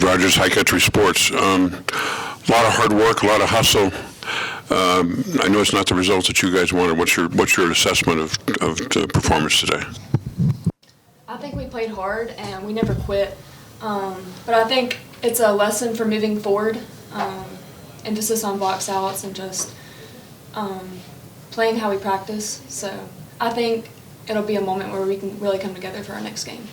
Rogers, High Country Sports. A lot of hard work, a lot of hustle. I know it's not the results that you guys wanted. What's your assessment of the performance today? I think we played hard and we never quit. But I think it's a lesson for moving forward. Emphasis on box outs and just playing how we practice. So I think it'll be a moment where we can really come together for our next game.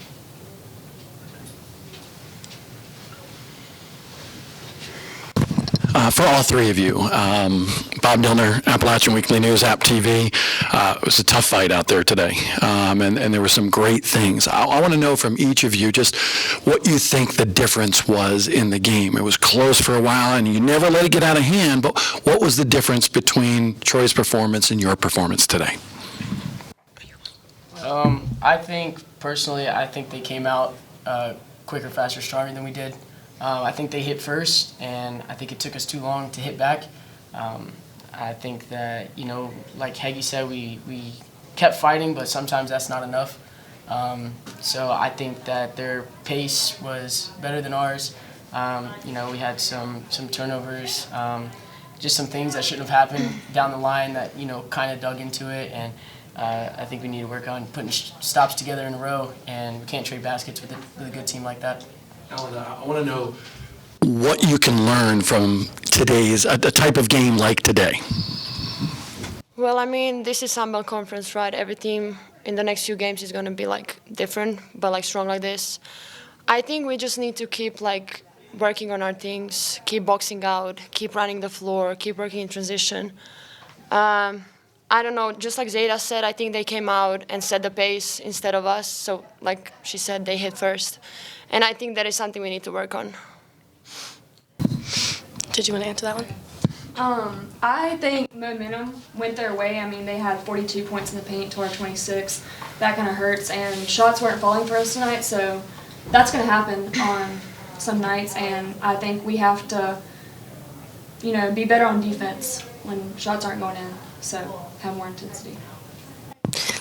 For all three of you, Bob Milner, Appalachian Weekly News, App TV, it was a tough fight out there today, and there were some great things. I want to know from each of you just what you think the difference was in the game. It was close for a while, and you never let it get out of hand, but what was the difference between Troy's performance and your performance today? I think, personally, I think they came out quicker, faster, stronger than we did. I think they hit first, and I think it took us too long to hit back. I think that, like Hege said, we kept fighting, but sometimes that's not enough. So I think that their pace was better than ours. We had some turnovers, just some things that shouldn't have happened down the line that, kind of dug into it. And I think we need to work on putting stops together in a row, and we can't trade baskets with a good team like that. Elena, I want to know what you can learn from today's, a type of game like today. Well, I mean, this is Sun Belt Conference, right? Every team in the next few games is going to be, different, but, strong like this. I think we just need to keep, working on our things, keep boxing out, keep running the floor, keep working in transition. I don't know, just like Zada said, I think they came out and set the pace instead of us. So, like she said, they hit first. And I think that is something we need to work on. Did you want to answer that one? I think momentum went their way. I mean, they had 42 points in the paint to our 26. That kind of hurts. And shots weren't falling for us tonight, so that's going to happen on some nights. And I think we have to, be better on defense when shots aren't going in, so have more intensity.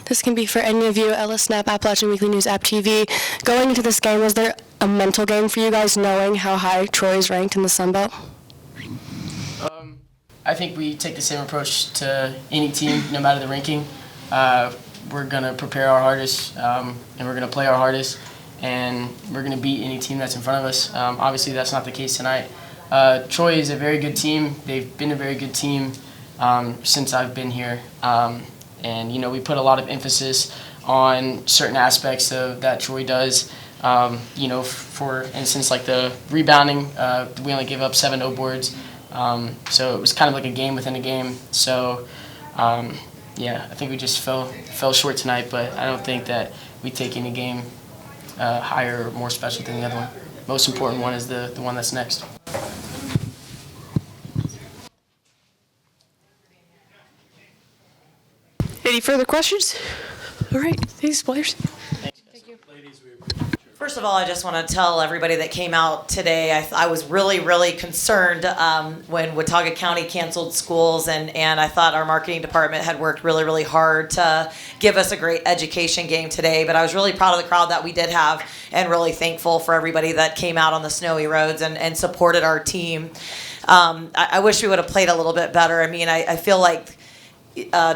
This can be for any of you. Ella Snap, Appalachian Weekly News, App TV. Going into this game, was there a mental game for you guys knowing how high Troy is ranked in the Sun Belt? I think we take the same approach to any team, no matter the ranking. We're going to prepare our hardest, and we're going to play our hardest, and we're going to beat any team that's in front of us. Obviously, that's not the case tonight. Troy is a very good team. They've been a very good team since I've been here. And, we put a lot of emphasis on certain aspects of that Troy does. For instance, like the rebounding, we only gave up 7 no boards. So it was kind of like a game within a game. So, I think we just fell short tonight, but I don't think that we take any game higher or more special than the other one. Most important one is the one that's next. Any further questions? All right, thanks, players. Thank you. First of all, I just want to tell everybody that came out today, I was really, really concerned when Watauga County canceled schools, and I thought our marketing department had worked really, really hard to give us a great education game today. But I was really proud of the crowd that we did have, and really thankful for everybody that came out on the snowy roads and supported our team. I wish we would have played a little bit better. I mean, I feel like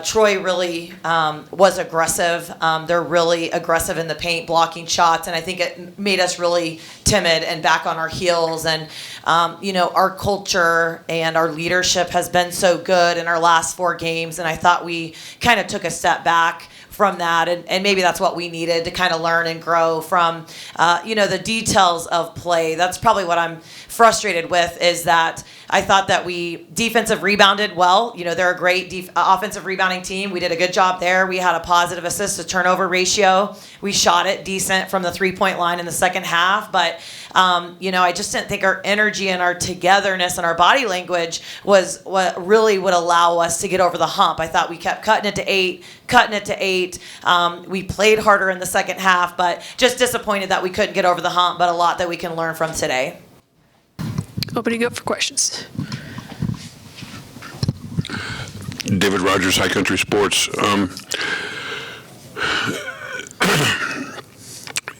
Troy really was aggressive. They're really aggressive in the paint, blocking shots, and I think it made us really timid and back on our heels. And, our culture and our leadership has been so good in our last 4 games, and I thought we kind of took a step back from that, and maybe that's what we needed to kind of learn and grow from, the details of play. That's probably what I'm frustrated with, is that I thought that we defensive rebounded well. They're a great offensive rebounding team. We did a good job there. We had a positive assist to turnover ratio. We shot it decent from the 3-point line in the second half, but I just didn't think our energy and our togetherness and our body language was what really would allow us to get over the hump. I thought we kept cutting it to 8. We played harder in the second half, but just disappointed that we couldn't get over the hump, but a lot that we can learn from today. Opening up for questions. David Rogers, High Country Sports.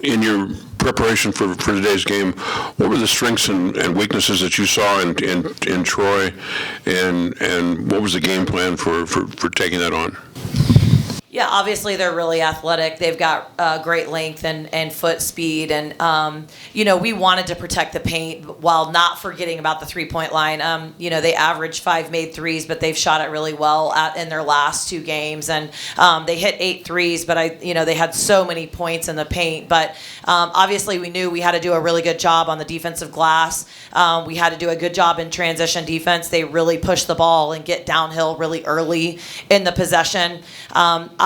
In your preparation for today's game, what were the strengths and weaknesses that you saw in Troy, and what was the game plan for taking that on? Yeah, obviously they're really athletic. They've got great length and foot speed. And, we wanted to protect the paint while not forgetting about the three-point line. They averaged 5 made threes, but they've shot it really well in their last 2 games. And they hit 8 threes, but they had so many points in the paint. But obviously we knew we had to do a really good job on the defensive glass. We had to do a good job in transition defense. They really push the ball and get downhill really early in the possession.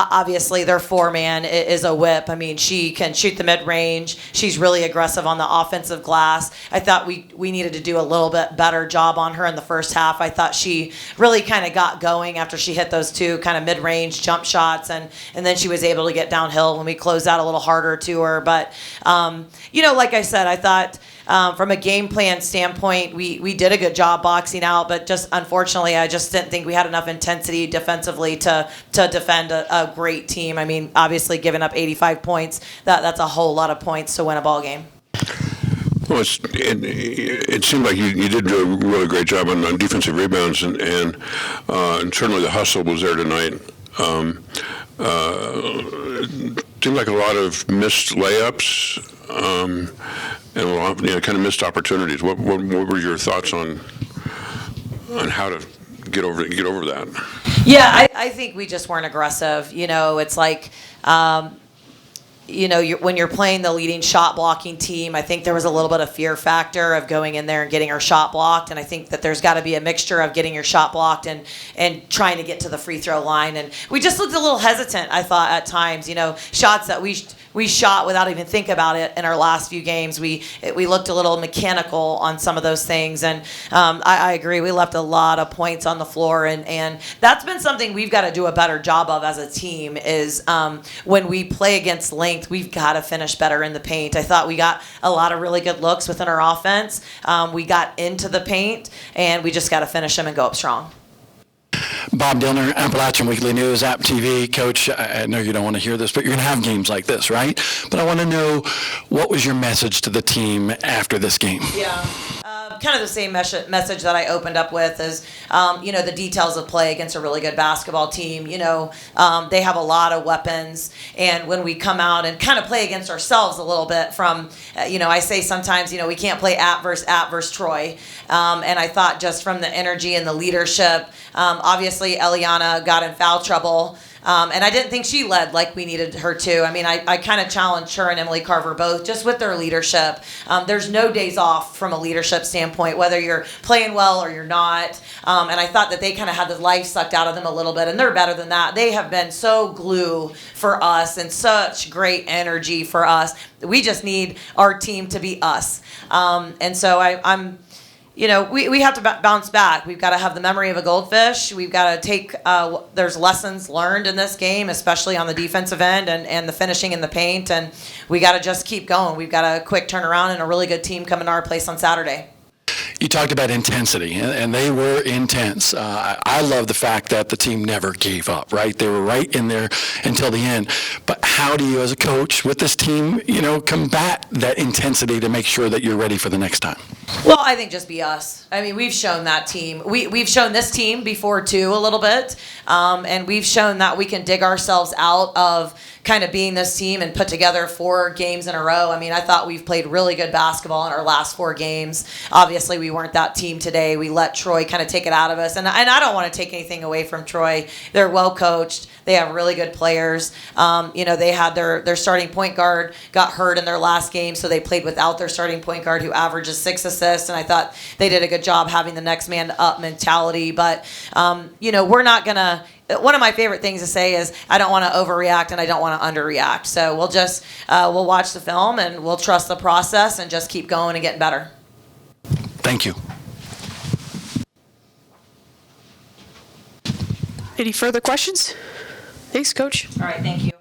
Obviously, their 4-man is a whip. I mean, she can shoot the mid-range. She's really aggressive on the offensive glass. I thought we needed to do a little bit better job on her in the first half. I thought she really kind of got going after she hit those 2 kind of mid-range jump shots, and then she was able to get downhill when we closed out a little harder to her. But, like I said, I thought from a game plan standpoint, we did a good job boxing out, but just unfortunately, I just didn't think we had enough intensity defensively to defend a great team. I mean, obviously, giving up 85 points, that's a whole lot of points to win a ball game. Well, it seemed like you did do a really great job on defensive rebounds, and certainly the hustle was there tonight. It seemed like a lot of missed layups and a lot of kind of missed opportunities. What were your thoughts on how to get over that? Yeah, I think we just weren't aggressive. It's like when you're playing the leading shot blocking team, I think there was a little bit of fear factor of going in there and getting our shot blocked. And I think that there's got to be a mixture of getting your shot blocked and trying to get to the free throw line. And we just looked a little hesitant, I thought, at times. Shots that we shot without even thinking about it in our last few games. We looked a little mechanical on some of those things. And I agree. We left a lot of points on the floor. And that's been something we've got to do a better job of as a team is when we play against length, we've got to finish better in the paint. I thought we got a lot of really good looks within our offense. We got into the paint, and we just got to finish them and go up strong. Bob Dillner, Appalachian Weekly News, App TV. Coach, I know you don't want to hear this, but you're going to have games like this, right? But I want to know, what was your message to the team after this game? Yeah. Kind of the same message that I opened up with is, the details of play against a really good basketball team. They have a lot of weapons, and when we come out and kind of play against ourselves a little bit from, I say sometimes, we can't play app versus Troy, and I thought just from the energy and the leadership, obviously Elena got in foul trouble. And I didn't think she led like we needed her to. I mean, I kind of challenged her and Emily Carver both just with their leadership. There's no days off from a leadership standpoint, whether you're playing well or you're not. And I thought that they kind of had the life sucked out of them a little bit, and they're better than that. They have been so glue for us and such great energy for us. We just need our team to be us. And so I'm we have to bounce back. We've got to have the memory of a goldfish. We've got to take, there's lessons learned in this game, especially on the defensive end and the finishing in the paint. And we got to just keep going. We've got a quick turnaround and a really good team coming to our place on Saturday. You talked about intensity, and they were intense. I love the fact that the team never gave up, right? They were right in there until the end. But how do you, as a coach with this team, combat that intensity to make sure that you're ready for the next time? Well, I think just be us. I mean, we've shown that team. We've shown this team before, too, a little bit. And we've shown that we can dig ourselves out of kind of being this team and put together 4 games in a row. I mean, I thought we've played really good basketball in our last 4 games. Obviously, we weren't that team today. We let Troy kind of take it out of us. And I don't want to take anything away from Troy. They're well coached. They have really good players. They had their starting point guard got hurt in their last game, so they played without their starting point guard who averages 6 assists. And I thought they did a good job having the next man up mentality. But, we're not going to. One of my favorite things to say is I don't want to overreact and I don't want to underreact. So we'll just we'll watch the film and we'll trust the process and just keep going and getting better. Thank you. Any further questions? Thanks, Coach. All right, thank you.